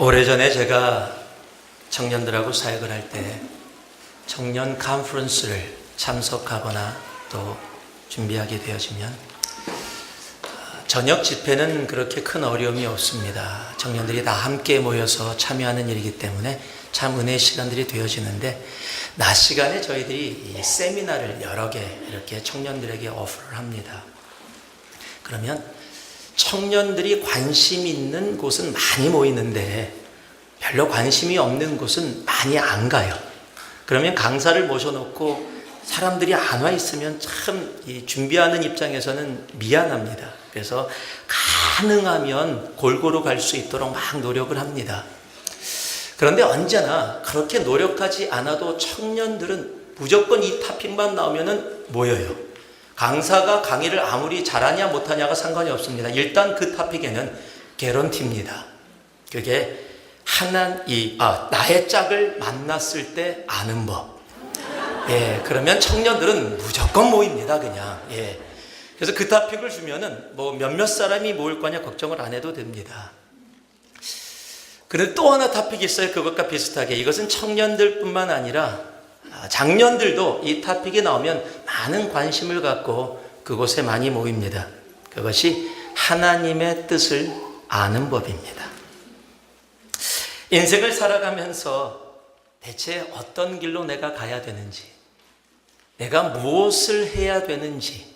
오래전에 제가 청년들하고 사역을 할 때 청년 컨퍼런스를 참석하거나 또 준비하게 되어지면 저녁 집회는 그렇게 큰 어려움이 없습니다. 청년들이 다 함께 모여서 참여하는 일이기 때문에 참 은혜의 시간들이 되어지는데, 낮 시간에 저희들이 이 세미나를 여러 개 이렇게 청년들에게 오프를 합니다. 그러면 청년들이 관심 있는 곳은 많이 모이는데 별로 관심이 없는 곳은 많이 안 가요. 그러면 강사를 모셔놓고 사람들이 안 와 있으면 참 준비하는 입장에서는 미안합니다. 그래서 가능하면 골고루 갈 수 있도록 막 노력을 합니다. 그런데 언제나 그렇게 노력하지 않아도 청년들은 무조건 이 토픽만 나오면은 모여요. 강사가 강의를 아무리 잘하냐 못하냐가 상관이 없습니다. 일단 그 토픽에는 개런티입니다. 그게 나의 짝을 만났을 때 아는 법. 그러면 청년들은 무조건 모입니다, 그냥. 그래서 그 토픽을 주면은 뭐 몇몇 사람이 모일 거냐 걱정을 안 해도 됩니다. 그런데 또 하나 토픽이 있어요. 그것과 비슷하게. 이것은 청년들뿐만 아니라 장년들도 이 토픽이 나오면 많은 관심을 갖고 그곳에 많이 모입니다. 그것이 하나님의 뜻을 아는 법입니다. 인생을 살아가면서 대체 어떤 길로 내가 가야 되는지, 내가 무엇을 해야 되는지,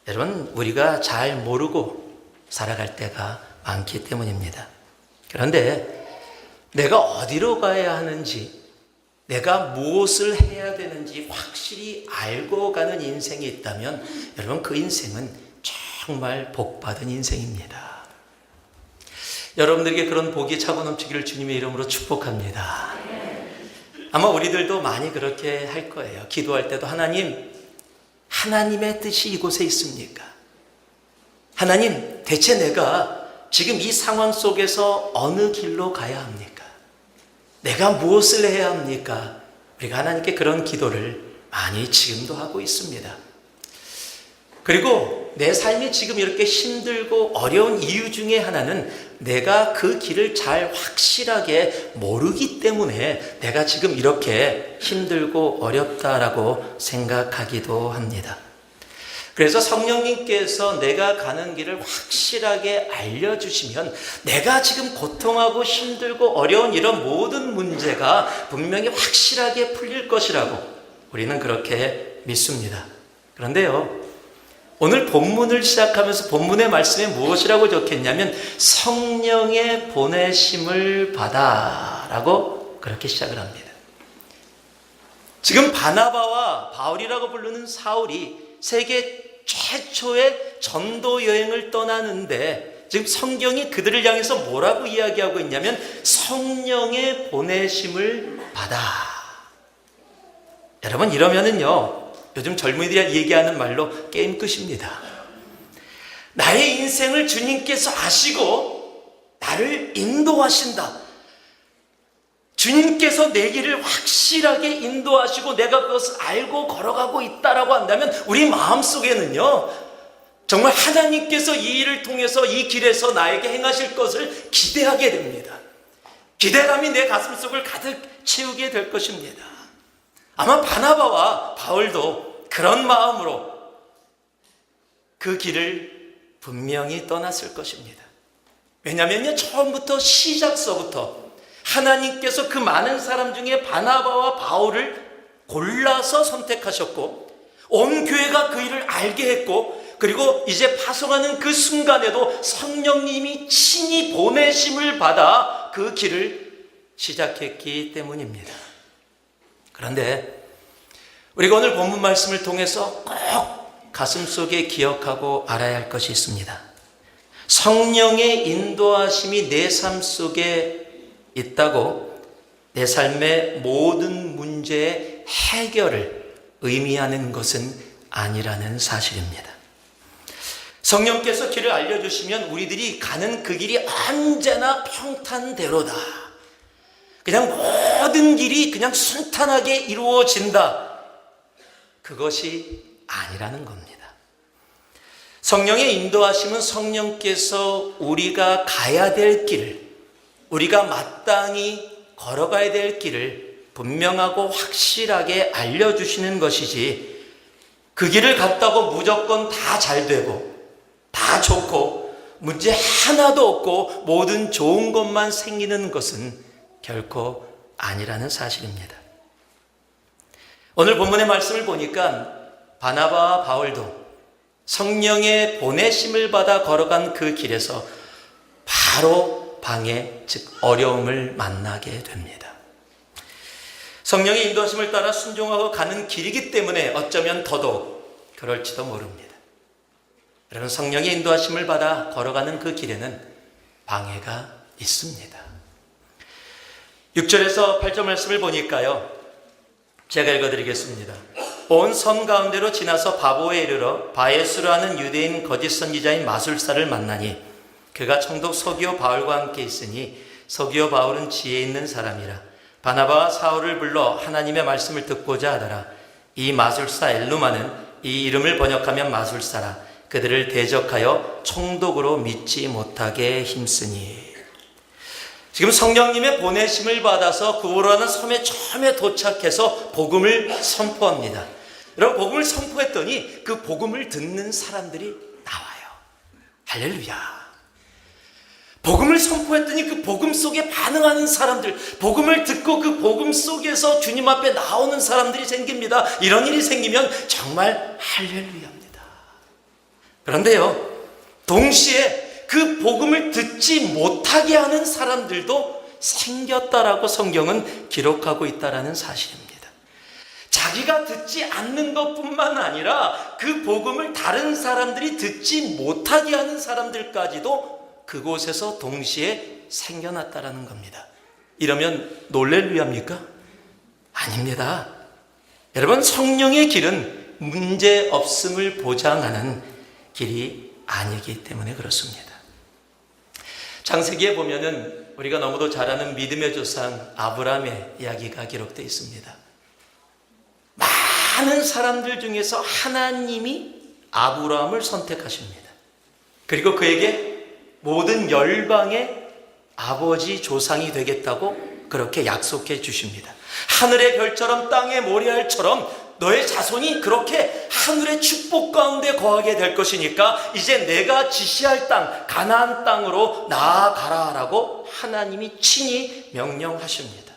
여러분, 우리가 잘 모르고 살아갈 때가 많기 때문입니다. 그런데 내가 어디로 가야 하는지, 내가 무엇을 해야 되는지 확실히 알고 가는 인생이 있다면 여러분, 그 인생은 정말 복받은 인생입니다. 여러분들에게 그런 복이 차고 넘치기를 주님의 이름으로 축복합니다. 아마 우리들도 많이 그렇게 할 거예요. 기도할 때도 하나님의 뜻이 이곳에 있습니까? 하나님, 대체 내가 지금 이 상황 속에서 어느 길로 가야 합니까? 내가 무엇을 해야 합니까? 우리가 하나님께 그런 기도를 많이 지금도 하고 있습니다. 그리고 내 삶이 지금 이렇게 힘들고 어려운 이유 중에 하나는 내가 그 길을 잘 확실하게 모르기 때문에 내가 지금 이렇게 힘들고 어렵다라고 생각하기도 합니다. 그래서 성령님께서 내가 가는 길을 확실하게 알려주시면 내가 지금 고통하고 힘들고 어려운 이런 모든 문제가 분명히 확실하게 풀릴 것이라고 우리는 그렇게 믿습니다. 그런데요, 오늘 본문을 시작하면서 본문의 말씀에 무엇이라고 적혔냐면 성령의 보내심을 받아라고 그렇게 시작을 합니다. 지금 바나바와 바울이라고 부르는 사울이 세계 최초의 전도 여행을 떠나는데 지금 성경이 그들을 향해서 뭐라고 이야기하고 있냐면 성령의 보내심을 받아. 여러분, 이러면은요, 요즘 젊은이들이 얘기하는 말로 게임 끝입니다. 나의 인생을 주님께서 아시고 나를 인도하신다. 주님께서 내 길을 확실하게 인도하시고 내가 그것을 알고 걸어가고 있다라고 한다면 우리 마음속에는요, 정말 하나님께서 이 일을 통해서 이 길에서 나에게 행하실 것을 기대하게 됩니다. 기대감이 내 가슴속을 가득 채우게 될 것입니다. 아마 바나바와 바울도 그런 마음으로 그 길을 분명히 떠났을 것입니다. 왜냐하면요, 처음부터 시작서부터 하나님께서 그 많은 사람 중에 바나바와 바울을 골라서 선택하셨고 온 교회가 그 일을 알게 했고, 그리고 이제 파송하는 그 순간에도 성령님이 친히 보내심을 받아 그 길을 시작했기 때문입니다. 그런데 우리가 오늘 본문 말씀을 통해서 꼭 가슴속에 기억하고 알아야 할 것이 있습니다. 성령의 인도하심이 내 삶 속에 있다고 내 삶의 모든 문제의 해결을 의미하는 것은 아니라는 사실입니다. 성령께서 길을 알려주시면 우리들이 가는 그 길이 언제나 평탄대로다. 그냥 모든 길이 그냥 순탄하게 이루어진다. 그것이 아니라는 겁니다. 성령의 인도하심은 성령께서 우리가 가야 될 길을, 우리가 마땅히 걸어가야 될 길을 분명하고 확실하게 알려주시는 것이지, 그 길을 갔다고 무조건 다 잘 되고 다 좋고 문제 하나도 없고 모든 좋은 것만 생기는 것은 결코 아니라는 사실입니다. 오늘 본문의 말씀을 보니까 바나바와 바울도 성령의 보내심을 받아 걸어간 그 길에서 바로 방해, 즉 어려움을 만나게 됩니다. 성령의 인도하심을 따라 순종하고 가는 길이기 때문에 어쩌면 더더욱 그럴지도 모릅니다. 여러분, 성령의 인도하심을 받아 걸어가는 그 길에는 방해가 있습니다. 6절에서 8절 말씀을 보니까요, 제가 읽어드리겠습니다. 온 섬 가운데로 지나서 바보에 이르러 바에수라는 유대인 거짓 선지자인 마술사를 만나니 그가 총독 서기오 바울과 함께 있으니 서기오 바울은 지혜 있는 사람이라. 바나바와 사울을 불러 하나님의 말씀을 듣고자 하더라. 이 마술사 엘루마는 이 이름을 번역하면 마술사라. 그들을 대적하여 총독으로 믿지 못하게 힘쓰니. 지금 성령님의 보내심을 받아서 구보라는 섬에 처음에 도착해서 복음을 선포합니다. 여러분, 복음을 선포했더니 그 복음을 듣는 사람들이 나와요. 할렐루야. 복음을 선포했더니 그 복음 속에 반응하는 사람들, 복음을 듣고 그 복음 속에서 주님 앞에 나오는 사람들이 생깁니다. 이런 일이 생기면 정말 할렐루야입니다. 그런데요, 동시에 그 복음을 듣지 못하게 하는 사람들도 생겼다라고 성경은 기록하고 있다라는 사실입니다. 자기가 듣지 않는 것뿐만 아니라 그 복음을 다른 사람들이 듣지 못하게 하는 사람들까지도 그곳에서 동시에 생겨났다라는 겁니다. 이러면 놀랄 위합니까? 아닙니다. 여러분, 성령의 길은 문제 없음을 보장하는 길이 아니기 때문에 그렇습니다. 창세기에 보면은 우리가 너무도 잘 아는 믿음의 조상 아브라함의 이야기가 기록되어 있습니다. 많은 사람들 중에서 하나님이 아브라함을 선택하십니다. 그리고 그에게 모든 열방의 아버지 조상이 되겠다고 그렇게 약속해 주십니다. 하늘의 별처럼 땅의 모래알처럼 너의 자손이 그렇게 하늘의 축복 가운데 거하게 될 것이니까 이제 내가 지시할 땅, 가나안 땅으로 나아가라라고 하나님이 친히 명령하십니다.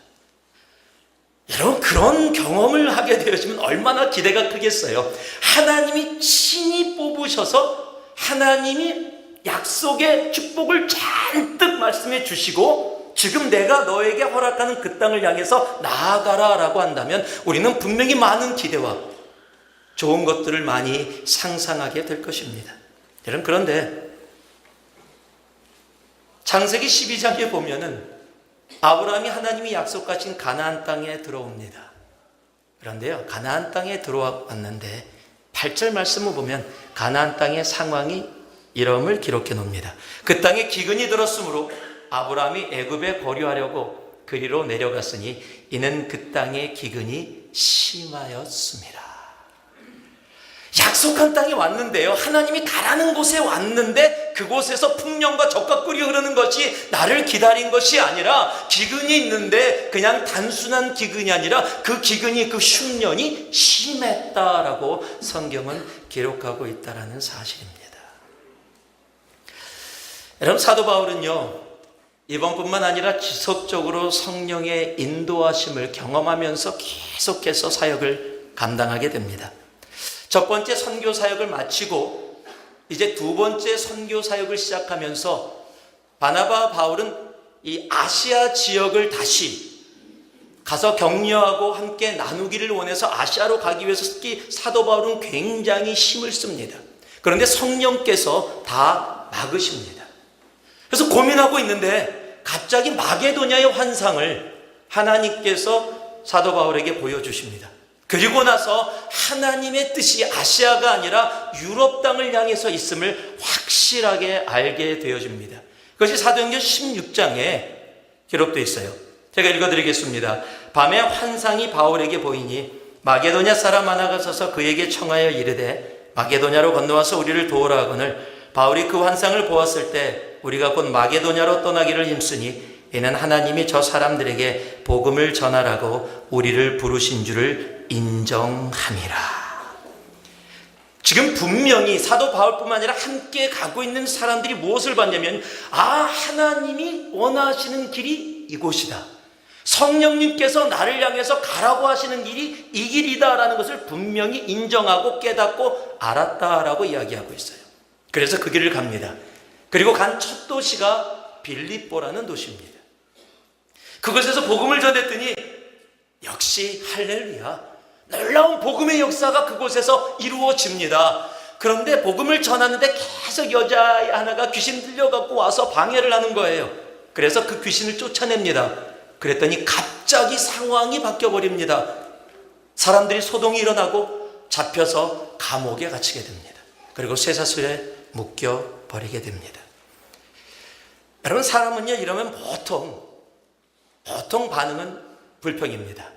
여러분, 그런 경험을 하게 되어지면 얼마나 기대가 크겠어요. 하나님이 친히 뽑으셔서 하나님이 약속의 축복을 잔뜩 말씀해 주시고 지금 내가 너에게 허락하는 그 땅을 향해서 나아가라라고 한다면 우리는 분명히 많은 기대와 좋은 것들을 많이 상상하게 될 것입니다. 여러분, 그런데 창세기 12장에 보면은 아브라함이 하나님이 약속하신 가나안 땅에 들어옵니다. 그런데요, 가나안 땅에 들어왔는데 8절 말씀을 보면 가나안 땅의 상황이 이름을 기록해 놓습니다. 그 땅에 기근이 들었으므로 아브라함이 애굽에 거류하려고 그리로 내려갔으니 이는 그 땅의 기근이 심하였습니다. 약속한 땅에 왔는데요, 하나님이 가라는 곳에 왔는데 그곳에서 풍년과 적과 꿀이 흐르는 것이 나를 기다린 것이 아니라 기근이 있는데 그냥 단순한 기근이 아니라 그 기근이, 그 흉년이 심했다라고 성경은 기록하고 있다라는 사실입니다. 여러분, 사도 바울은요, 이번뿐만 아니라 지속적으로 성령의 인도하심을 경험하면서 계속해서 사역을 감당하게 됩니다. 첫 번째 선교 사역을 마치고 이제 두 번째 선교 사역을 시작하면서 바나바와 바울은 이 아시아 지역을 다시 가서 격려하고 함께 나누기를 원해서 아시아로 가기 위해서 특히 사도 바울은 굉장히 힘을 씁니다. 그런데 성령께서 다 막으십니다. 그래서 고민하고 있는데 갑자기 마게도냐의 환상을 하나님께서 사도 바울에게 보여주십니다. 그리고 나서 하나님의 뜻이 아시아가 아니라 유럽 땅을 향해서 있음을 확실하게 알게 되어집니다. 그것이 사도행전 16장에 기록되어 있어요. 제가 읽어드리겠습니다. 밤에 환상이 바울에게 보이니 마게도냐 사람 하나가 서서 그에게 청하여 이르되 마게도냐로 건너와서 우리를 도우라 하거늘 바울이 그 환상을 보았을 때 우리가 곧 마게도냐로 떠나기를 힘쓰니 이는 하나님이 저 사람들에게 복음을 전하라고 우리를 부르신 줄을 인정함이라. 지금 분명히 사도 바울뿐만 아니라 함께 가고 있는 사람들이 무엇을 봤냐면, 하나님이 원하시는 길이 이곳이다. 성령님께서 나를 향해서 가라고 하시는 길이 이 길이다라는 것을 분명히 인정하고 깨닫고 알았다라고 이야기하고 있어요. 그래서 그 길을 갑니다. 그리고 간 첫 도시가 빌립보라는 도시입니다. 그곳에서 복음을 전했더니 역시 할렐루야, 놀라운 복음의 역사가 그곳에서 이루어집니다. 그런데 복음을 전하는데 계속 여자 하나가 귀신 들려갖고 와서 방해를 하는 거예요. 그래서 그 귀신을 쫓아냅니다. 그랬더니 갑자기 상황이 바뀌어버립니다. 사람들이 소동이 일어나고 잡혀서 감옥에 갇히게 됩니다. 그리고 쇠사슬에 묶여버리게 됩니다. 여러분, 사람은요, 이러면 보통 반응은 불평입니다.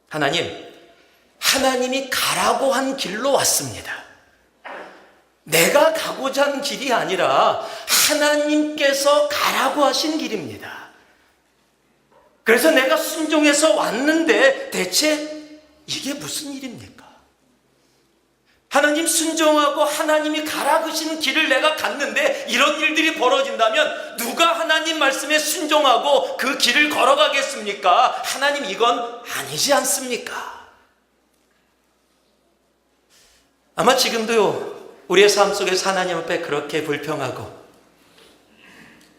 하나님이 가라고 한 길로 왔습니다. 내가 가고자 한 길이 아니라 하나님께서 가라고 하신 길입니다. 그래서 내가 순종해서 왔는데 대체 이게 무슨 일입니까? 하나님 순종하고 하나님이 가라 그시는 길을 내가 갔는데 이런 일들이 벌어진다면 누가 하나님 말씀에 순종하고 그 길을 걸어가겠습니까? 하나님, 이건 아니지 않습니까? 아마 지금도요, 우리의 삶 속에서 하나님 앞에 그렇게 불평하고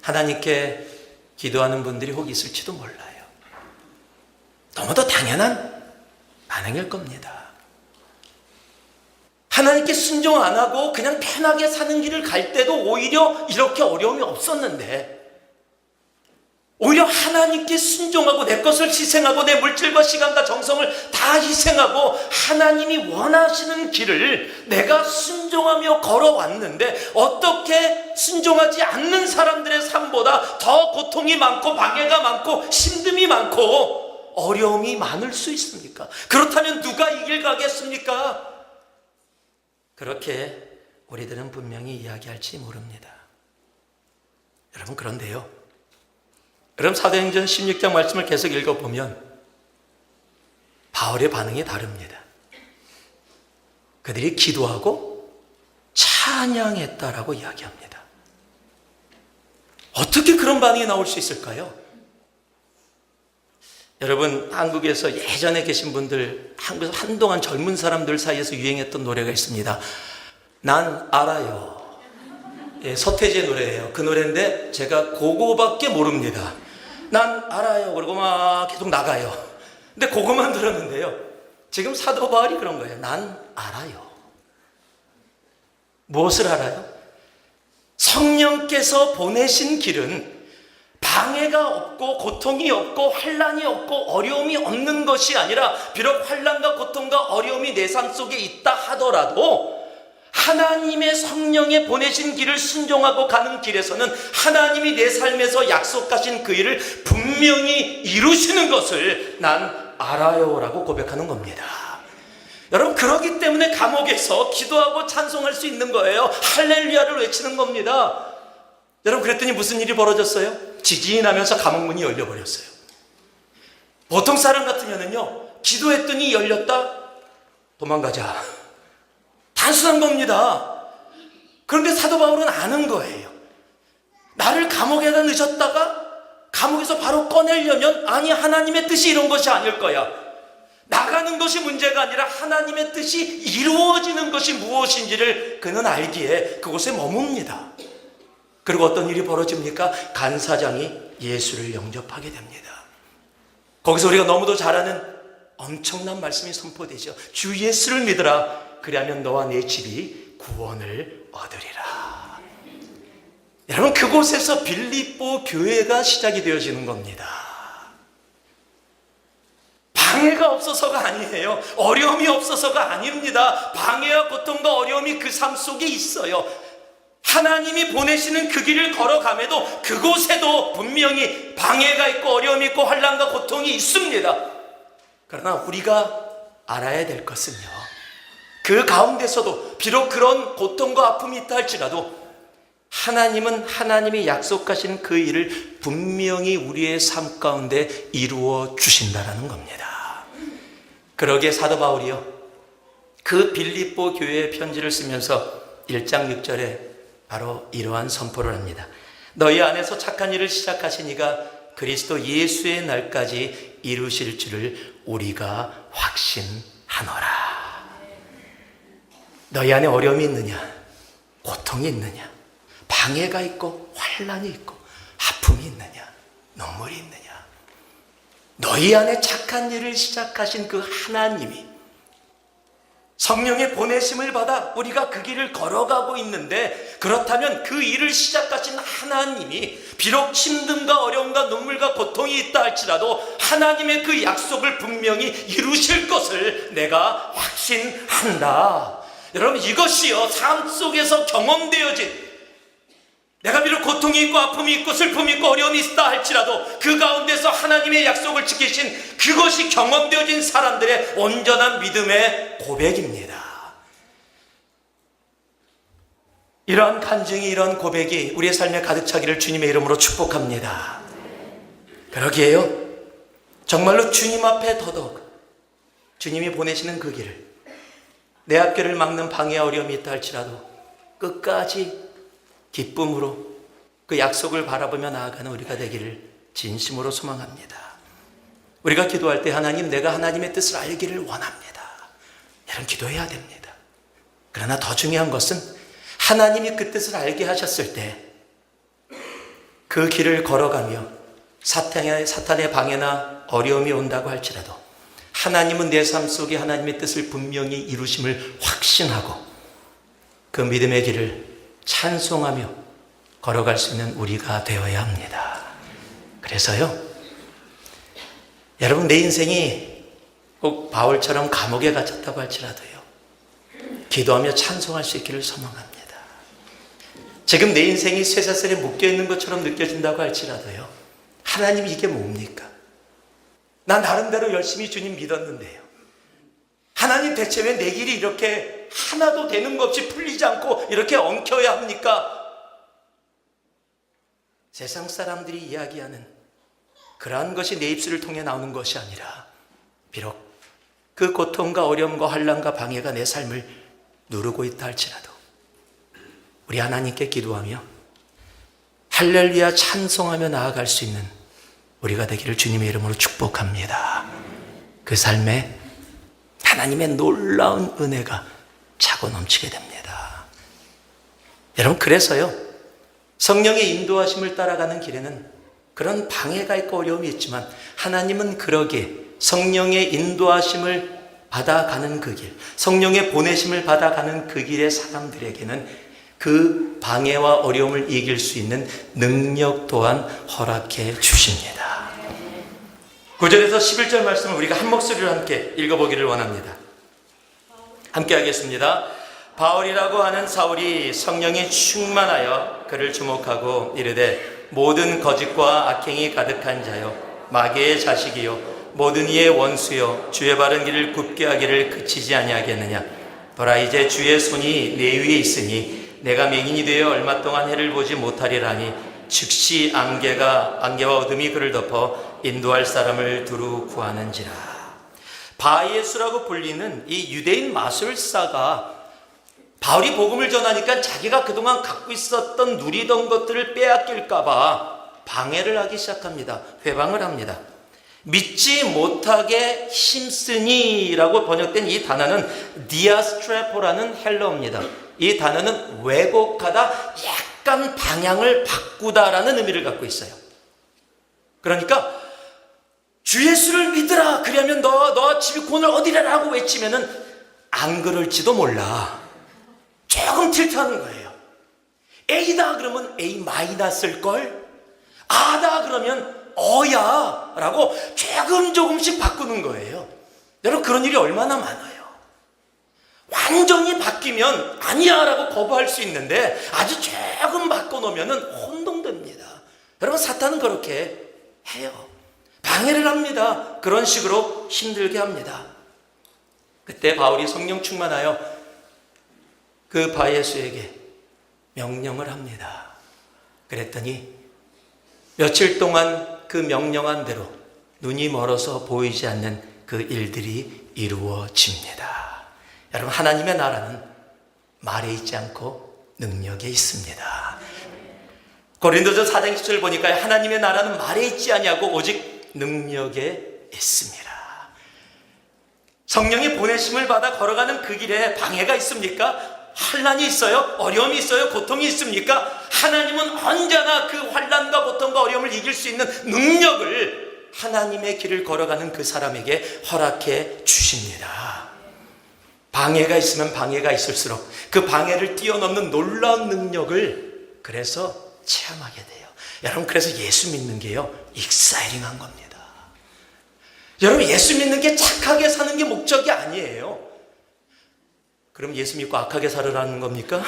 하나님께 기도하는 분들이 혹 있을지도 몰라요. 너무도 당연한 반응일 겁니다. 하나님께 순종 안 하고 그냥 편하게 사는 길을 갈 때도 오히려 이렇게 어려움이 없었는데, 오히려 하나님께 순종하고 내 것을 희생하고 내 물질과 시간과 정성을 다 희생하고 하나님이 원하시는 길을 내가 순종하며 걸어왔는데, 어떻게 순종하지 않는 사람들의 삶보다 더 고통이 많고 방해가 많고 힘듦이 많고 어려움이 많을 수 있습니까? 그렇다면 누가 이 길 가겠습니까? 그렇게 우리들은 분명히 이야기할지 모릅니다. 여러분, 그런데요, 여러분, 사도행전 16장 말씀을 계속 읽어보면 바울의 반응이 다릅니다. 그들이 기도하고 찬양했다라고 이야기합니다. 어떻게 그런 반응이 나올 수 있을까요? 여러분, 한국에서 예전에 계신 분들, 한국에서 한동안 젊은 사람들 사이에서 유행했던 노래가 있습니다. 난 알아요. 예, 서태지의 노래예요. 그 노래인데 제가 그거밖에 모릅니다. 난 알아요. 그리고 막 계속 나가요. 근데 그거만 들었는데요, 지금 사도 바울이 그런 거예요. 난 알아요. 무엇을 알아요? 성령께서 보내신 길은 방해가 없고 고통이 없고 환난이 없고 어려움이 없는 것이 아니라, 비록 환난과 고통과 어려움이 내 삶 속에 있다 하더라도 하나님의 성령에 보내신 길을 순종하고 가는 길에서는 하나님이 내 삶에서 약속하신 그 일을 분명히 이루시는 것을 난 알아요 라고 고백하는 겁니다. 여러분, 그렇기 때문에 감옥에서 기도하고 찬송할 수 있는 거예요. 할렐루야를 외치는 겁니다. 여러분, 그랬더니 무슨 일이 벌어졌어요? 지진이 나면서 감옥문이 열려버렸어요. 보통 사람 같으면요, 기도했더니 열렸다, 도망가자, 단순한 겁니다. 그런데 사도 바울은 아는 거예요. 나를 감옥에다 넣으셨다가 감옥에서 바로 꺼내려면, 아니, 하나님의 뜻이 이런 것이 아닐 거야. 나가는 것이 문제가 아니라 하나님의 뜻이 이루어지는 것이 무엇인지를 그는 알기에 그곳에 머뭅니다. 그리고 어떤 일이 벌어집니까? 간사장이 예수를 영접하게 됩니다. 거기서 우리가 너무도 잘 아는 엄청난 말씀이 선포되죠. 주 예수를 믿으라. 그리하면 너와 내 집이 구원을 얻으리라. 여러분, 그곳에서 빌립보 교회가 시작이 되어지는 겁니다. 방해가 없어서가 아니에요. 어려움이 없어서가 아닙니다. 방해와 고통과 어려움이 그 삶 속에 있어요. 하나님이 보내시는 그 길을 걸어감에도 그곳에도 분명히 방해가 있고 어려움이 있고 환난과 고통이 있습니다. 그러나 우리가 알아야 될 것은요, 그 가운데서도 비록 그런 고통과 아픔이 있다 할지라도 하나님은 하나님이 약속하신 그 일을 분명히 우리의 삶 가운데 이루어 주신다라는 겁니다. 그러기에 사도 바울이요, 그 빌립보 교회의 편지를 쓰면서 1장 6절에 바로 이러한 선포를 합니다. 너희 안에서 착한 일을 시작하신 이가 그리스도 예수의 날까지 이루실 줄을 우리가 확신하노라. 너희 안에 어려움이 있느냐, 고통이 있느냐, 방해가 있고 환난이 있고 아픔이 있느냐, 눈물이 있느냐, 너희 안에 착한 일을 시작하신 그 하나님이 성령의 보내심을 받아 우리가 그 길을 걸어가고 있는데, 그렇다면 그 일을 시작하신 하나님이 비록 힘듦과 어려움과 눈물과 고통이 있다 할지라도 하나님의 그 약속을 분명히 이루실 것을 내가 확신한다. 여러분, 이것이요, 삶 속에서 경험되어진, 내가 비록 고통이 있고 아픔이 있고 슬픔이 있고 어려움이 있다 할지라도 그 가운데서 하나님의 약속을 지키신 그것이 경험되어진 사람들의 온전한 믿음의 고백입니다. 이러한 간증이, 이러한 고백이 우리의 삶에 가득 차기를 주님의 이름으로 축복합니다. 그러기에요, 정말로 주님 앞에 더더욱 주님이 보내시는 그 길을, 내 앞길을 막는 방해와 어려움이 있다 할지라도 끝까지 기쁨으로 그 약속을 바라보며 나아가는 우리가 되기를 진심으로 소망합니다. 우리가 기도할 때 하나님, 내가 하나님의 뜻을 알기를 원합니다, 이런 기도해야 됩니다. 그러나 더 중요한 것은 하나님이 그 뜻을 알게 하셨을 때 그 길을 걸어가며 사탄의 방해나 어려움이 온다고 할지라도 하나님은 내 삶 속에 하나님의 뜻을 분명히 이루심을 확신하고 그 믿음의 길을 찬송하며 걸어갈 수 있는 우리가 되어야 합니다. 그래서요, 여러분, 내 인생이 꼭 바울처럼 감옥에 갇혔다고 할지라도요, 기도하며 찬송할 수 있기를 소망합니다. 지금 내 인생이 쇠사슬에 묶여있는 것처럼 느껴진다고 할지라도요, 하나님, 이게 뭡니까? 나 나름대로 열심히 주님 믿었는데요, 하나님, 대체 왜 내 길이 이렇게 하나도 되는 것 없이 풀리지 않고 이렇게 엉켜야 합니까? 세상 사람들이 이야기하는 그러한 것이 내 입술을 통해 나오는 것이 아니라 비록 그 고통과 어려움과 환난과 방해가 내 삶을 누르고 있다 할지라도 우리 하나님께 기도하며 할렐루야 찬송하며 나아갈 수 있는 우리가 되기를 주님의 이름으로 축복합니다. 그 삶에 하나님의 놀라운 은혜가 차고 넘치게 됩니다. 여러분, 그래서요, 성령의 인도하심을 따라가는 길에는 그런 방해가 있고 어려움이 있지만 하나님은 그러기에 성령의 인도하심을 받아가는 그 길, 성령의 보내심을 받아가는 그 길의 사람들에게는 그 방해와 어려움을 이길 수 있는 능력 또한 허락해 주십니다. 9절에서 11절 말씀을 우리가 한 목소리로 함께 읽어보기를 원합니다. 함께 하겠습니다. 바울이라고 하는 사울이 성령에 충만하여 그를 주목하고 이르되, 모든 거짓과 악행이 가득한 자요, 마귀의 자식이요, 모든 이의 원수요, 주의 바른 길을 굽게 하기를 그치지 아니하겠느냐. 보라, 이제 주의 손이 내 위에 있으니 내가 맹인이 되어 얼마 동안 해를 보지 못하리라니 즉시 안개와 어둠이 그를 덮어 인도할 사람을 두루 구하는지라. 바예수라고 불리는 이 유대인 마술사가 바울이 복음을 전하니까 자기가 그동안 갖고 있었던 누리던 것들을 빼앗길까봐 방해를 하기 시작합니다. 회방을 합니다. 믿지 못하게 힘쓰니라고 번역된 이 단어는 디아스트레포라는 헬러어입니다. 이 단어는 왜곡하다, 약간 방향을 바꾸다라는 의미를 갖고 있어요. 그러니까 주 예수를 믿으라, 그러면 너 집이 오늘 어디라라고 외치면은 안 그럴지도 몰라. 조금 틸트하는 거예요. A다 그러면 A 마이너스일걸? 아다 그러면 어야 라고 조금씩 바꾸는 거예요. 여러분, 그런 일이 얼마나 많아요. 완전히 바뀌면 아니야 라고 거부할 수 있는데 아주 조금 바꿔놓으면 혼동됩니다. 여러분, 사탄은 그렇게 해요. 방해를 합니다. 그런 식으로 힘들게 합니다. 그때 바울이 성령 충만하여 그 바예수에게 명령을 합니다. 그랬더니 며칠 동안 그 명령한 대로 눈이 멀어서 보이지 않는 그 일들이 이루어집니다. 여러분, 하나님의 나라는 말에 있지 않고 능력에 있습니다. 고린도서 4장 10절 보니까 하나님의 나라는 말에 있지 아니하고 오직 능력에 있습니다. 성령의 보내심을 받아 걸어가는 그 길에 방해가 있습니까? 환난이 있어요? 어려움이 있어요? 고통이 있습니까? 하나님은 언제나 그 환난과 고통과 어려움을 이길 수 있는 능력을 하나님의 길을 걸어가는 그 사람에게 허락해 주십니다. 방해가 있으면 방해가 있을수록 그 방해를 뛰어넘는 놀라운 능력을 그래서 체험하게 돼요. 여러분, 그래서 예수 믿는 게요, 익사이링한 겁니다. 여러분, 예수 믿는 게 착하게 사는 게 목적이 아니에요. 그럼 예수 믿고 악하게 살으라는 겁니까?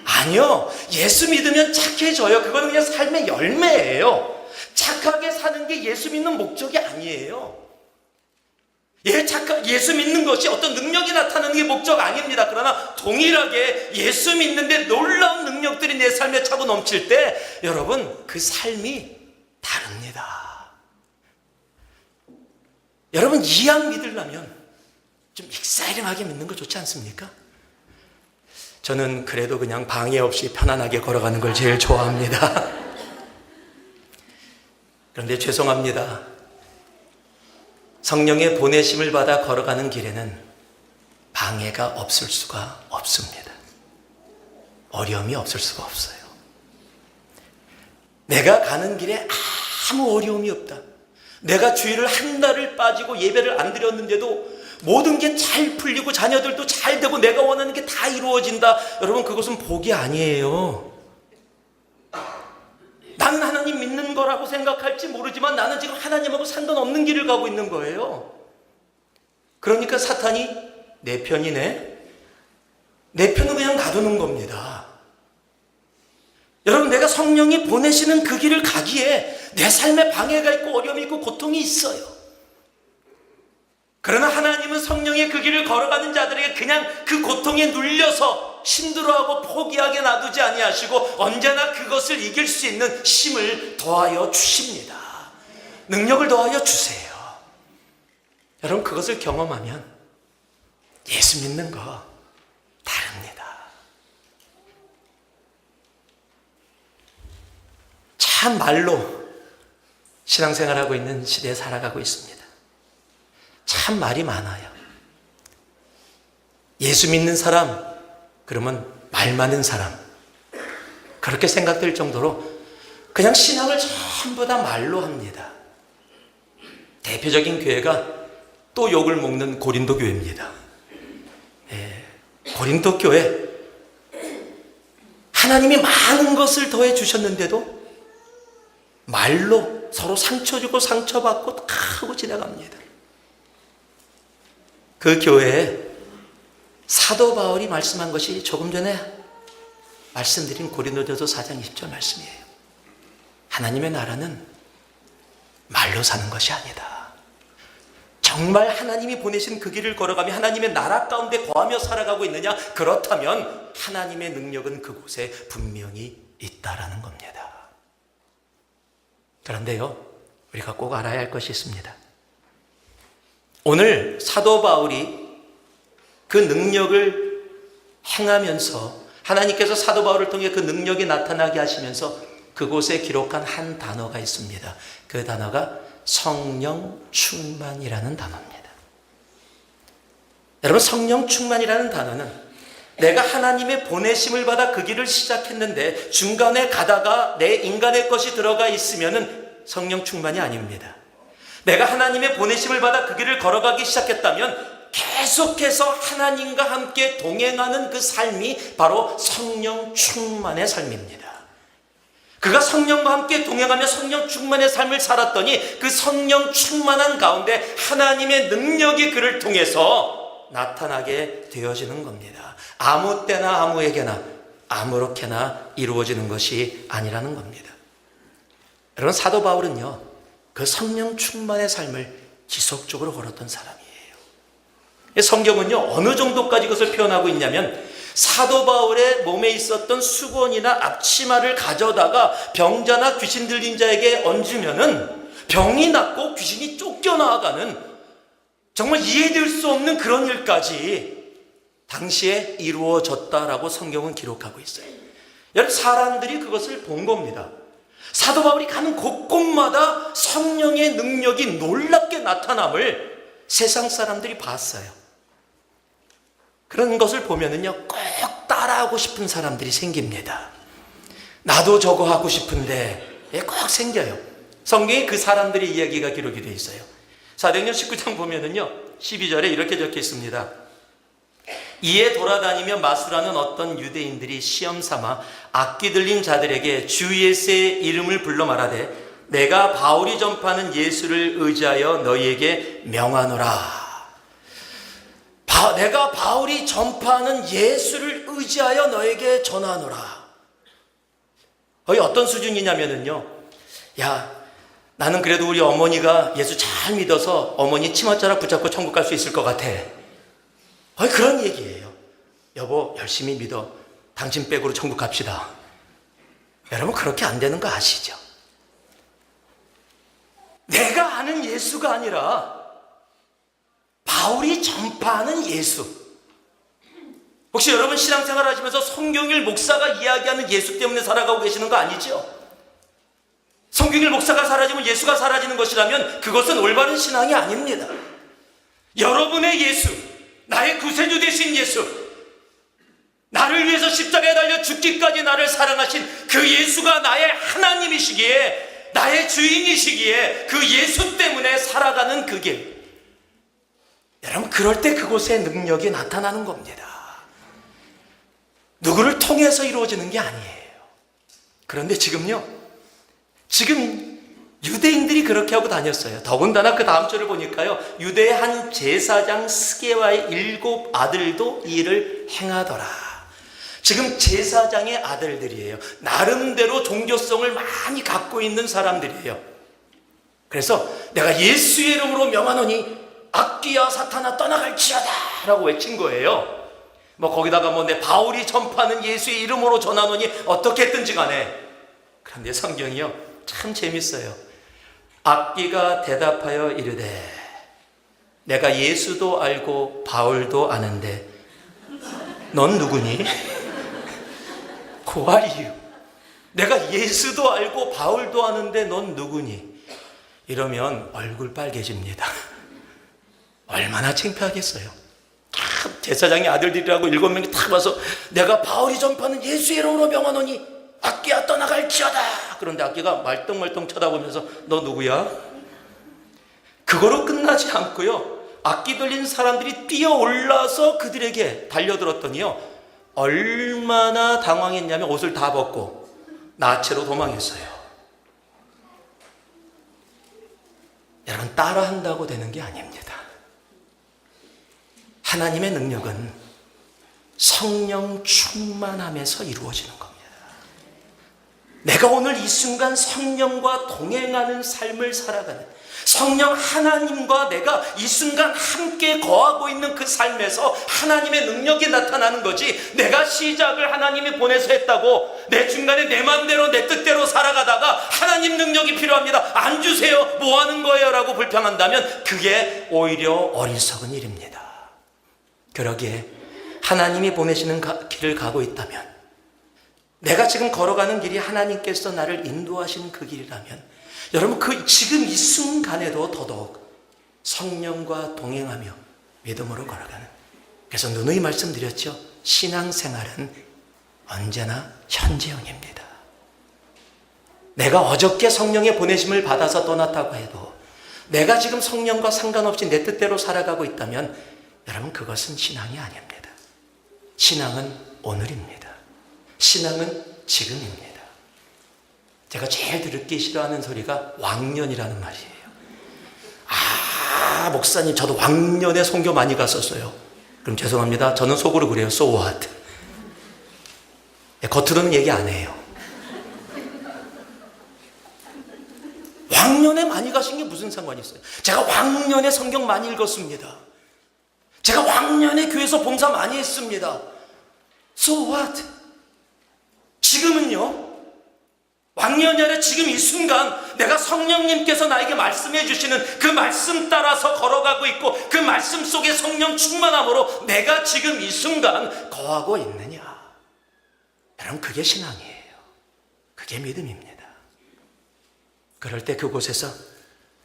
아니요. 예수 믿으면 착해져요. 그건 그냥 삶의 열매예요. 착하게 사는 게 예수 믿는 목적이 아니에요. 예수 믿는 것이 어떤 능력이 나타나는 게 목적 아닙니다. 그러나 동일하게 예수 믿는데 놀라운 능력들이 내 삶에 차고 넘칠 때 여러분, 그 삶이 다릅니다. 여러분, 이왕 믿으려면 좀 익사이링하게 믿는 거 좋지 않습니까? 저는 그래도 그냥 방해 없이 편안하게 걸어가는 걸 제일 좋아합니다. 그런데 죄송합니다. 성령의 보내심을 받아 걸어가는 길에는 방해가 없을 수가 없습니다. 어려움이 없을 수가 없어요. 내가 가는 길에 아무 어려움이 없다. 내가 주일을 한 달을 빠지고 예배를 안 드렸는데도 모든 게 잘 풀리고 자녀들도 잘 되고 내가 원하는 게 다 이루어진다. 여러분, 그것은 복이 아니에요. 나는 하나님 믿는 거라고 생각할지 모르지만 나는 지금 하나님하고 상관없는 길을 가고 있는 거예요. 그러니까 사탄이 내 편이네, 내 편은 그냥 놔두는 겁니다. 여러분, 내가 성령이 보내시는 그 길을 가기에 내 삶에 방해가 있고 어려움이 있고 고통이 있어요. 그러나 하나님은 성령의 그 길을 걸어가는 자들에게 그냥 그 고통에 눌려서 힘들어하고 포기하게 놔두지 아니하시고 언제나 그것을 이길 수 있는 힘을 더하여 주십니다. 능력을 더하여 주세요. 여러분, 그것을 경험하면 예수 믿는 거 다릅니다. 참 말로 신앙생활하고 있는 시대에 살아가고 있습니다. 참 말이 많아요. 예수 믿는 사람, 그러면 말 많은 사람, 그렇게 생각될 정도로 그냥 신앙을 전부 다 말로 합니다. 대표적인 교회가 또 욕을 먹는 고린도 교회입니다. 고린도 교회, 하나님이 많은 것을 더해 주셨는데도 말로 서로 상처 주고 상처받고 다 하고 지나갑니다. 그 교회에 사도 바울이 말씀한 것이 조금 전에 말씀드린 고린도전서 4장 20절 말씀이에요. 하나님의 나라는 말로 사는 것이 아니다. 정말 하나님이 보내신 그 길을 걸어가며 하나님의 나라 가운데 거하며 살아가고 있느냐? 그렇다면 하나님의 능력은 그곳에 분명히 있다라는 겁니다. 그런데요, 우리가 꼭 알아야 할 것이 있습니다. 오늘 사도 바울이 그 능력을 행하면서 하나님께서 사도 바울을 통해 그 능력이 나타나게 하시면서 그곳에 기록한 한 단어가 있습니다. 그 단어가 성령 충만이라는 단어입니다. 여러분, 성령 충만이라는 단어는 내가 하나님의 보내심을 받아 그 길을 시작했는데 중간에 가다가 내 인간의 것이 들어가 있으면 성령 충만이 아닙니다. 내가 하나님의 보내심을 받아 그 길을 걸어가기 시작했다면 계속해서 하나님과 함께 동행하는 그 삶이 바로 성령 충만의 삶입니다. 그가 성령과 함께 동행하며 성령 충만의 삶을 살았더니 그 성령 충만한 가운데 하나님의 능력이 그를 통해서 나타나게 되어지는 겁니다. 아무 때나 아무에게나 아무렇게나 이루어지는 것이 아니라는 겁니다. 여러분, 사도 바울은요, 그 성령 충만의 삶을 지속적으로 걸었던 사람이에요. 성경은요, 어느 정도까지 그것을 표현하고 있냐면 사도 바울의 몸에 있었던 수건이나 앞치마를 가져다가 병자나 귀신 들린 자에게 얹으면은 병이 낫고 귀신이 쫓겨나가는 정말 이해될 수 없는 그런 일까지 당시에 이루어졌다라고 성경은 기록하고 있어요. 여러분, 사람들이 그것을 본 겁니다. 사도 바울이 가는 곳곳마다 성령의 능력이 놀랍게 나타남을 세상 사람들이 봤어요. 그런 것을 보면은요, 꼭 따라하고 싶은 사람들이 생깁니다. 나도 저거 하고 싶은데 꼭 생겨요. 성경에 그 사람들의 이야기가 기록이 되어 있어요. 사도행전 19장 보면은요, 12절에 이렇게 적혀 있습니다. 이에 돌아다니며 마술하는 어떤 유대인들이 시험 삼아 악기 들린 자들에게 주 예수의 이름을 불러 말하되 내가 바울이 전파하는 예수를 의지하여 너희에게 명하노라. 내가 바울이 전파하는 예수를 의지하여 너에게 전하노라. 거의 어떤 수준이냐면요, 야, 나는 그래도 우리 어머니가 예수 잘 믿어서 어머니 치맛자락 붙잡고 천국 갈 수 있을 것 같아. 거의 그런 얘기예요. 여보, 열심히 믿어. 당신 백으로 천국 갑시다. 여러분, 그렇게 안 되는 거 아시죠? 내가 아는 예수가 아니라 바울이 전파하는 예수. 혹시 여러분 신앙생활 하시면서 송경일 목사가 이야기하는 예수 때문에 살아가고 계시는 거 아니죠? 송경일 목사가 사라지면 예수가 사라지는 것이라면 그것은 올바른 신앙이 아닙니다. 여러분의 예수, 나의 구세주 되신 예수, 나를 위해서 십자가에 달려 죽기까지 나를 사랑하신 그 예수가 나의 하나님이시기에, 나의 주인이시기에 그 예수 때문에 살아가는 그 길. 여러분, 그럴 때 그곳에 능력이 나타나는 겁니다. 누구를 통해서 이루어지는 게 아니에요. 그런데 지금 유대인들이 그렇게 하고 다녔어요. 더군다나 그 다음 절을 보니까요, 유대의 한 제사장 스게와의 7 아들도 이 일을 행하더라. 지금 제사장의 아들들이에요. 나름대로 종교성을 많이 갖고 있는 사람들이에요. 그래서 내가 예수의 이름으로 명하노니 악귀야 사탄아 떠나갈지어다 라고 외친 거예요. 거기다가 내 바울이 전파하는 예수의 이름으로 전하노니 어떻게 했든지 간에. 그런데 성경이요, 참 재밌어요. 악귀가 대답하여 이르되 내가 예수도 알고 바울도 아는데 넌 누구니? Who are you? 내가 예수도 알고 바울도 아는데 넌 누구니? 이러면 얼굴 빨개집니다. 얼마나 창피하겠어요. 제사장의 아들들이라고 7명이 탁 와서 내가 바울이 전파하는 예수의 이름으로 명하노니 악귀야 떠나갈지어다. 그런데 악귀가 말똥말똥 쳐다보면서 너 누구야? 그거로 끝나지 않고요, 악귀 들린 사람들이 뛰어올라서 그들에게 달려들었더니요, 얼마나 당황했냐면 옷을 다 벗고 나체로 도망했어요. 여러분, 따라한다고 되는 게 아닙니다. 하나님의 능력은 성령 충만함에서 이루어지는 겁니다. 내가 오늘 이 순간 성령과 동행하는 삶을 살아가는, 성령 하나님과 내가 이 순간 함께 거하고 있는 그 삶에서 하나님의 능력이 나타나는 거지, 내가 시작을 하나님이 보내서 했다고 내 중간에 내 맘대로 내 뜻대로 살아가다가 하나님 능력이 필요합니다, 안 주세요, 뭐 하는 거예요 라고 불평한다면 그게 오히려 어리석은 일입니다. 그러기에 하나님이 보내시는 길을 가고 있다면, 내가 지금 걸어가는 길이 하나님께서 나를 인도하시는 그 길이라면, 여러분, 지금 이 순간에도 더더욱 성령과 동행하며 믿음으로 걸어가는, 그래서 누누이 말씀드렸죠, 신앙생활은 언제나 현재형입니다. 내가 어저께 성령의 보내심을 받아서 떠났다고 해도 내가 지금 성령과 상관없이 내 뜻대로 살아가고 있다면 여러분, 그것은 신앙이 아닙니다. 신앙은 오늘입니다. 신앙은 지금입니다. 제가 제일 듣기 싫어하는 소리가 왕년이라는 말이에요. 목사님, 저도 왕년에 선교 많이 갔었어요. 그럼 죄송합니다, 저는 속으로 그래요. So what? 겉으로는 얘기 안 해요. 왕년에 많이 가신 게 무슨 상관이 있어요? 제가 왕년에 성경 많이 읽었습니다. 제가 왕년에 교회에서 봉사 많이 했습니다. So what? 지금은요, 왕년열의 지금 이 순간 내가 성령님께서 나에게 말씀해 주시는 그 말씀 따라서 걸어가고 있고 그 말씀 속에 성령 충만함으로 내가 지금 이 순간 거하고 있느냐? 여러분, 그게 신앙이에요. 그게 믿음입니다. 그럴 때 그곳에서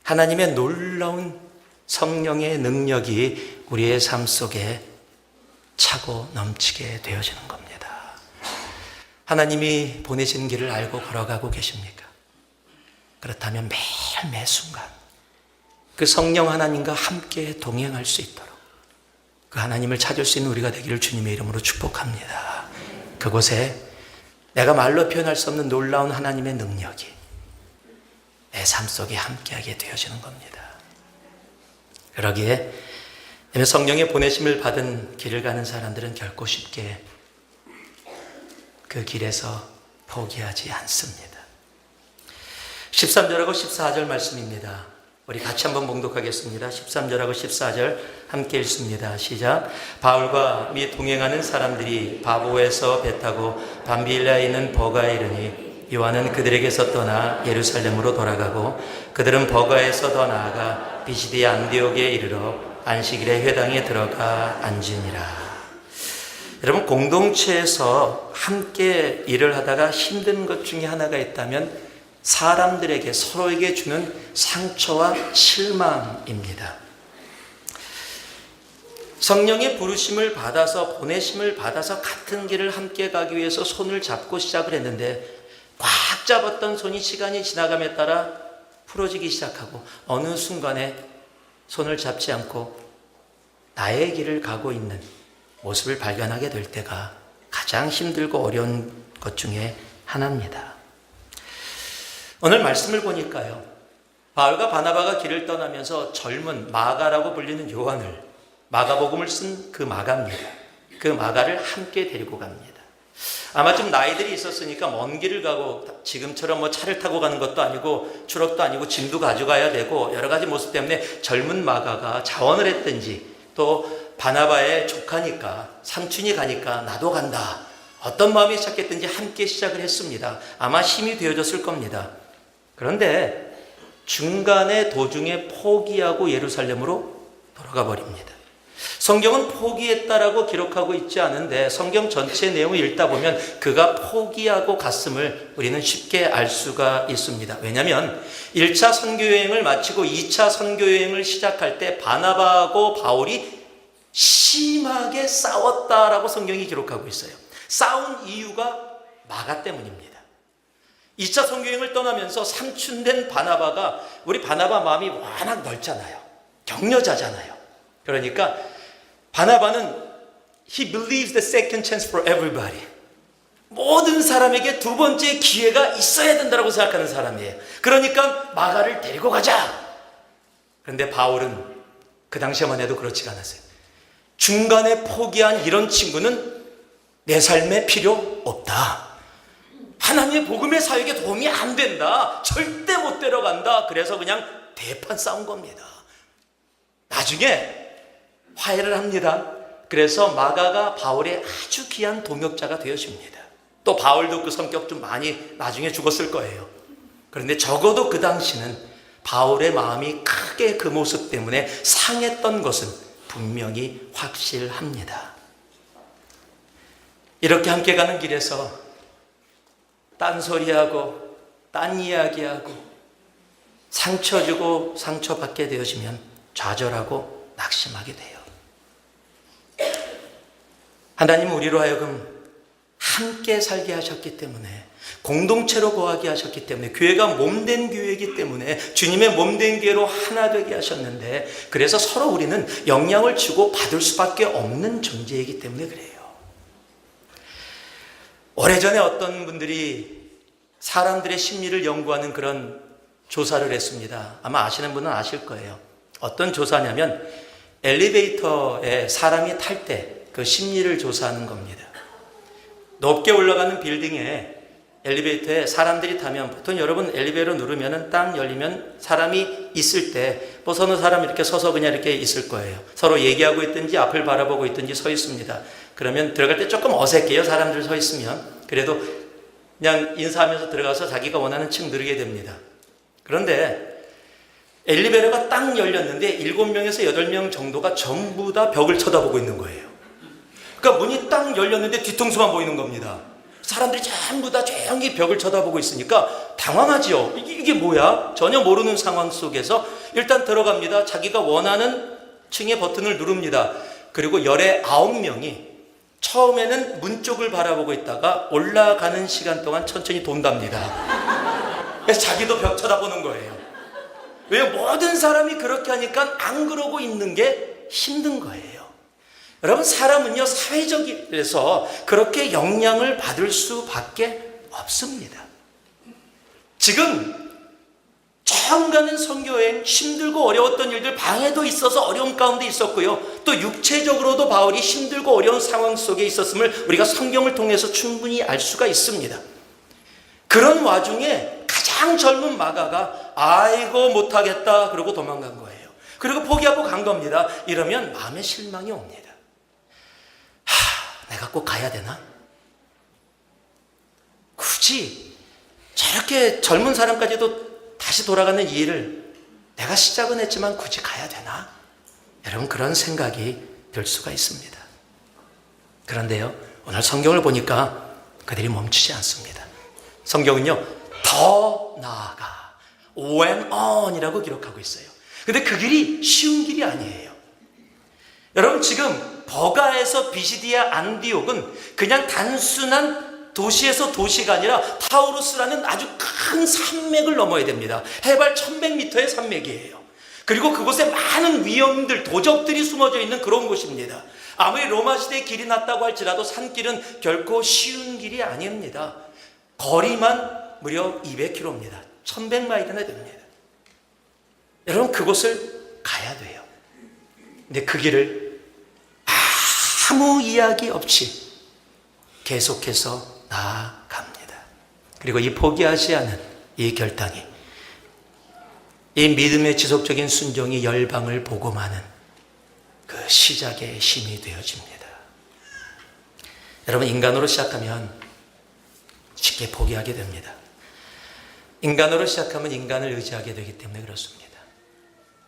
하나님의 놀라운 성령의 능력이 우리의 삶 속에 차고 넘치게 되어지는 겁니다. 하나님이 보내신 길을 알고 걸어가고 계십니까? 그렇다면 매일 매 순간 그 성령 하나님과 함께 동행할 수 있도록 그 하나님을 찾을 수 있는 우리가 되기를 주님의 이름으로 축복합니다. 그곳에 내가 말로 표현할 수 없는 놀라운 하나님의 능력이 내 삶 속에 함께하게 되어지는 겁니다. 그러기에 성령의 보내심을 받은 길을 가는 사람들은 결코 쉽게 그 길에서 포기하지 않습니다. 13절하고 14절 말씀입니다. 우리 같이 한번 봉독하겠습니다. 13절하고 14절 함께 읽습니다. 시작. 바울과 및 동행하는 사람들이 바보에서 배 타고 밤빌라에 있는 버가에 이르니 요한은 그들에게서 떠나 예루살렘으로 돌아가고 그들은 버가에서 더 나아가 비시디 안디옥에 이르러 안식일에 회당에 들어가 앉으니라. 여러분, 공동체에서 함께 일을 하다가 힘든 것 중에 하나가 있다면 사람들에게 서로에게 주는 상처와 실망입니다. 성령의 부르심을 받아서 보내심을 받아서 같은 길을 함께 가기 위해서 손을 잡고 시작을 했는데 꽉 잡았던 손이 시간이 지나감에 따라 풀어지기 시작하고 어느 순간에 손을 잡지 않고 나의 길을 가고 있는 모습을 발견하게 될 때가 가장 힘들고 어려운 것 중에 하나입니다. 오늘 말씀을 보니까요, 바울과 바나바가 길을 떠나면서 젊은 마가라고 불리는 요한을, 마가복음을 쓴 그 마가입니다. 그 마가를 함께 데리고 갑니다. 아마 좀 나이들이 있었으니까 먼 길을 가고 지금처럼 뭐 차를 타고 가는 것도 아니고 추럭도 아니고 짐도 가져가야 되고 여러 가지 모습 때문에 젊은 마가가 자원을 했든지 또 바나바의 조카니까 삼촌이 가니까 나도 간다. 어떤 마음이 시작했든지 함께 시작을 했습니다. 아마 힘이 되어졌을 겁니다. 그런데 중간에 도중에 포기하고 예루살렘으로 돌아가 버립니다. 성경은 포기했다라고 기록하고 있지 않은데 성경 전체 내용을 읽다 보면 그가 포기하고 갔음을 우리는 쉽게 알 수가 있습니다. 왜냐하면 1차 선교여행을 마치고 2차 선교여행을 시작할 때 바나바하고 바울이 심하게 싸웠다라고 성경이 기록하고 있어요. 싸운 이유가 마가 때문입니다. 2차 선교여행을 떠나면서 삼촌된 바나바가, 우리 바나바 마음이 워낙 넓잖아요. 격려자잖아요. 그러니까 바나바는 he believes the second chance for everybody. 모든 사람에게 두 번째 기회가 있어야 된다고 생각하는 사람이에요. 그러니까 마가를 데리고 가자. 그런데 바울은 그 당시에만 해도 그렇지가 않았어요. 중간에 포기한 이런 친구는 내 삶에 필요 없다. 하나님의 복음의 사역에 도움이 안 된다. 절대 못 데려간다. 그래서 그냥 대판 싸운 겁니다. 나중에 화해를 합니다. 그래서 마가가 바울의 아주 귀한 동역자가 되어집니다. 또 바울도 그 성격 좀 많이 나중에 죽었을 거예요. 그런데 적어도 그 당시는 바울의 마음이 크게 그 모습 때문에 상했던 것은 분명히 확실합니다. 이렇게 함께 가는 길에서 딴소리하고 딴 이야기하고 상처 주고 상처받게 되어지면 좌절하고 낙심하게 돼요. 하나님은 우리로 하여금 함께 살게 하셨기 때문에, 공동체로 거하게 하셨기 때문에, 교회가 몸된 교회이기 때문에 주님의 몸된 교회로 하나 되게 하셨는데, 그래서 서로 우리는 영향을 주고 받을 수밖에 없는 존재이기 때문에 그래요. 오래전에 어떤 분들이 사람들의 심리를 연구하는 그런 조사를 했습니다. 아마 아시는 분은 아실 거예요. 어떤 조사냐면 엘리베이터에 사람이 탈 때 그 심리를 조사하는 겁니다. 높게 올라가는 빌딩에 엘리베이터에 사람들이 타면 보통 여러분 엘리베이터 누르면은 딱 열리면 사람이 있을 때 뭐 서너 사람 이렇게 서서 그냥 이렇게 있을 거예요. 서로 얘기하고 있든지 앞을 바라보고 있든지 서 있습니다. 그러면 들어갈 때 조금 어색해요. 사람들 서 있으면. 그래도 그냥 인사하면서 들어가서 자기가 원하는 층 누르게 됩니다. 그런데 엘리베이터가 딱 열렸는데 7명에서 8명 정도가 전부 다 벽을 쳐다보고 있는 거예요. 그러니까 문이 딱 열렸는데 뒤통수만 보이는 겁니다. 사람들이 전부 다 조용히 벽을 쳐다보고 있으니까 당황하지요. 이게 뭐야? 전혀 모르는 상황 속에서 일단 들어갑니다. 자기가 원하는 층의 버튼을 누릅니다. 그리고 19명이 처음에는 문 쪽을 바라보고 있다가 올라가는 시간 동안 천천히 돈답니다. 그래서 자기도 벽 쳐다보는 거예요. 왜 모든 사람이 그렇게 하니까 안 그러고 있는 게 힘든 거예요. 여러분, 사람은요, 사회적이라서 그렇게 영향을 받을 수밖에 없습니다. 지금 처음 가는 선교여행, 힘들고 어려웠던 일들, 방해도 있어서 어려움 가운데 있었고요. 또 육체적으로도 바울이 힘들고 어려운 상황 속에 있었음을 우리가 성경을 통해서 충분히 알 수가 있습니다. 그런 와중에 가장 젊은 마가가 아이고 못하겠다 그러고 도망간 거예요. 그리고 포기하고 간 겁니다. 이러면 마음에 실망이 옵니다. 내가 꼭 가야 되나? 굳이 저렇게 젊은 사람까지도 다시 돌아가는 이 일을 내가 시작은 했지만 굳이 가야 되나? 여러분, 그런 생각이 들 수가 있습니다. 그런데요, 오늘 성경을 보니까 그들이 멈추지 않습니다. 성경은요, 더 나아가 went on이라고 기록하고 있어요. 근데 그 길이 쉬운 길이 아니에요. 여러분, 지금 버가에서 비시디아 안디옥은 그냥 단순한 도시에서 도시가 아니라 타우루스라는 아주 큰 산맥을 넘어야 됩니다. 해발 1100m의 산맥이에요. 그리고 그곳에 많은 위험들, 도적들이 숨어져 있는 그런 곳입니다. 아무리 로마 시대의 길이 났다고 할지라도 산길은 결코 쉬운 길이 아닙니다. 거리만 무려 200km입니다. 1100마일이나 됩니다. 여러분, 그곳을 가야 돼요. 근데 그 길을 아무 이야기 없이 계속해서 나아갑니다. 그리고 이 포기하지 않은 이 결단이, 이 믿음의 지속적인 순종이 열방을 복음하는 그 시작의 힘이 되어집니다. 여러분, 인간으로 시작하면 쉽게 포기하게 됩니다. 인간으로 시작하면 인간을 의지하게 되기 때문에 그렇습니다.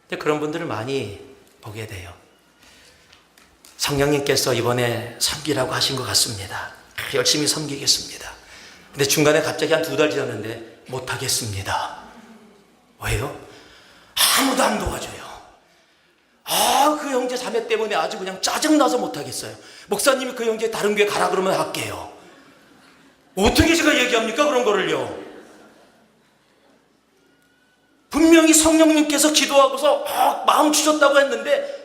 근데 그런 분들을 많이 보게 돼요. 성령님께서 이번에 섬기라고 하신 것 같습니다. 열심히 섬기겠습니다. 근데 중간에 갑자기 한 2달 지났는데 못하겠습니다. 왜요? 아무도 안 도와줘요. 그 형제 자매 때문에 아주 그냥 짜증나서 못하겠어요. 목사님이 그 형제 다른 교회 가라 그러면 할게요. 어떻게 제가 얘기합니까? 그런 거를요. 분명히 성령님께서 기도하고서 마음 주셨다고 했는데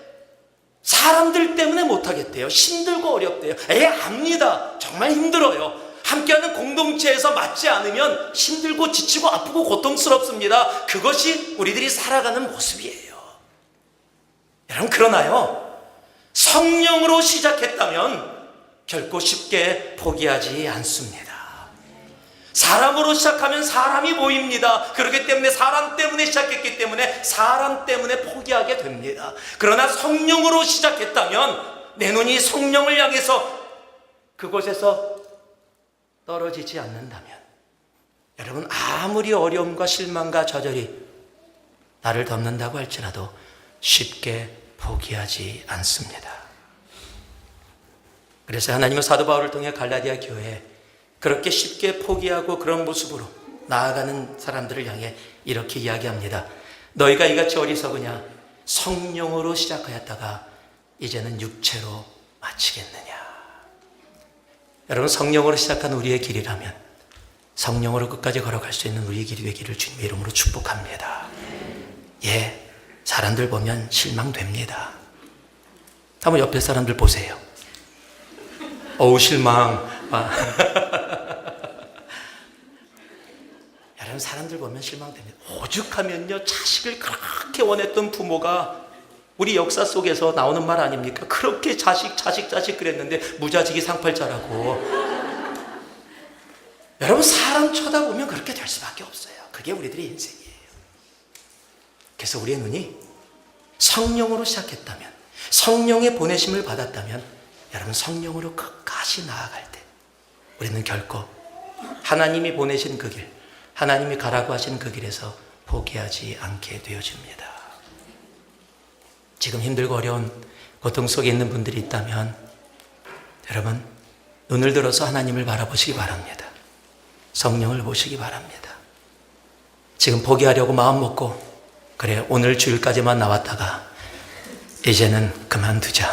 사람들 때문에 못하겠대요. 힘들고 어렵대요. 압니다. 정말 힘들어요. 함께하는 공동체에서 맞지 않으면 힘들고 지치고 아프고 고통스럽습니다. 그것이 우리들이 살아가는 모습이에요. 여러분, 그러나요, 성령으로 시작했다면 결코 쉽게 포기하지 않습니다. 사람으로 시작하면 사람이 보입니다. 그렇기 때문에 사람 때문에 시작했기 때문에 사람 때문에 포기하게 됩니다. 그러나 성령으로 시작했다면 내 눈이 성령을 향해서 그곳에서 떨어지지 않는다면, 여러분, 아무리 어려움과 실망과 좌절이 나를 덮는다고 할지라도 쉽게 포기하지 않습니다. 그래서 하나님은 사도 바울을 통해 갈라디아 교회에 그렇게 쉽게 포기하고 그런 모습으로 나아가는 사람들을 향해 이렇게 이야기합니다. 너희가 이같이 어리석으냐? 성령으로 시작하였다가 이제는 육체로 마치겠느냐? 여러분, 성령으로 시작한 우리의 길이라면 성령으로 끝까지 걸어갈 수 있는 우리의 길이 되기를 주님의 이름으로 축복합니다. 사람들 보면 실망됩니다. 한번 옆에 사람들 보세요. 실망. 여러분, 사람들 보면 실망됩니다. 오죽하면요, 자식을 그렇게 원했던 부모가 우리 역사 속에서 나오는 말 아닙니까? 그렇게 자식 그랬는데 무자식이 상팔자라고. 여러분, 사람 쳐다보면 그렇게 될 수밖에 없어요. 그게 우리들의 인생이에요. 그래서 우리의 눈이 성령으로 시작했다면, 성령의 보내심을 받았다면, 여러분, 성령으로 끝까지 나아갈 때 우리는 결코 하나님이 보내신 그 길, 하나님이 가라고 하신 그 길에서 포기하지 않게 되어집니다. 지금 힘들고 어려운 고통 속에 있는 분들이 있다면 여러분, 눈을 들어서 하나님을 바라보시기 바랍니다. 성령을 보시기 바랍니다. 지금 포기하려고 마음 먹고, 그래, 오늘 주일까지만 나왔다가 이제는 그만두자,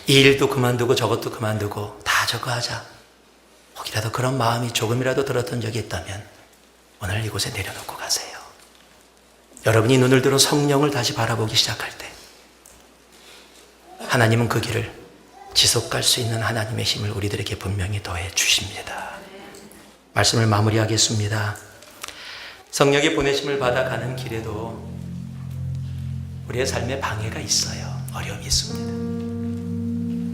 이 일도 그만두고 저것도 그만두고 다 저거 하자, 혹이라도 그런 마음이 조금이라도 들었던 적이 있다면 오늘 이곳에 내려놓고 가세요. 여러분이 눈을 들어 성령을 다시 바라보기 시작할 때 하나님은 그 길을 지속할 수 있는 하나님의 힘을 우리들에게 분명히 더해 주십니다. 말씀을 마무리하겠습니다. 성령의 보내심을 받아가는 길에도 우리의 삶에 방해가 있어요. 어려움이 있습니다.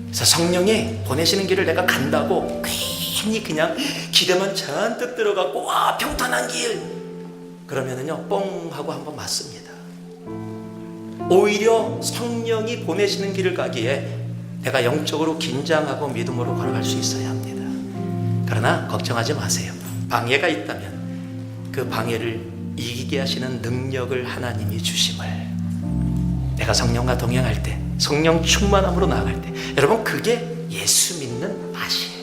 그래서 성령이 보내시는 길을 내가 간다고 괜히 그냥 기대만 잔뜩 들어가고, 와, 평탄한 길, 그러면은요, 뻥 하고 한번 맞습니다. 오히려 성령이 보내시는 길을 가기에 내가 영적으로 긴장하고 믿음으로 걸어갈 수 있어야 합니다. 그러나 걱정하지 마세요. 방해가 있다면 그 방해를 이기게 하시는 능력을 하나님이 주심을, 내가 성령과 동행할 때, 성령 충만함으로 나아갈 때, 여러분, 그게 예수 믿는 맛이에요.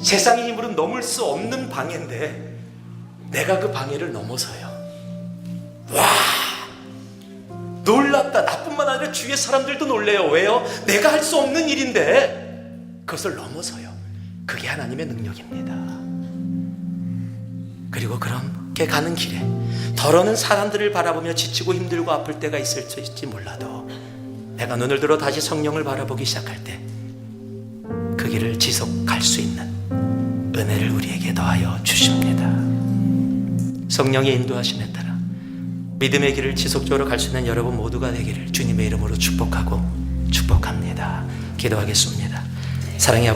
세상의 힘으로 넘을 수 없는 방해인데 내가 그 방해를 넘어서요. 와, 놀랍다. 나뿐만 아니라 주위의 사람들도 놀래요. 왜요? 내가 할 수 없는 일인데 그것을 넘어서요. 그게 하나님의 능력입니다. 그리고 그렇게 가는 길에 더러는 사람들을 바라보며 지치고 힘들고 아플 때가 있을지 몰라도 내가 눈을 들어 다시 성령을 바라보기 시작할 때 그 길을 지속할 수 있는 은혜를 우리에게 더하여 주십니다. 성령의 인도하심에 따라 믿음의 길을 지속적으로 갈 수 있는 여러분 모두가 되기를 주님의 이름으로 축복하고 축복합니다. 기도하겠습니다. 사랑의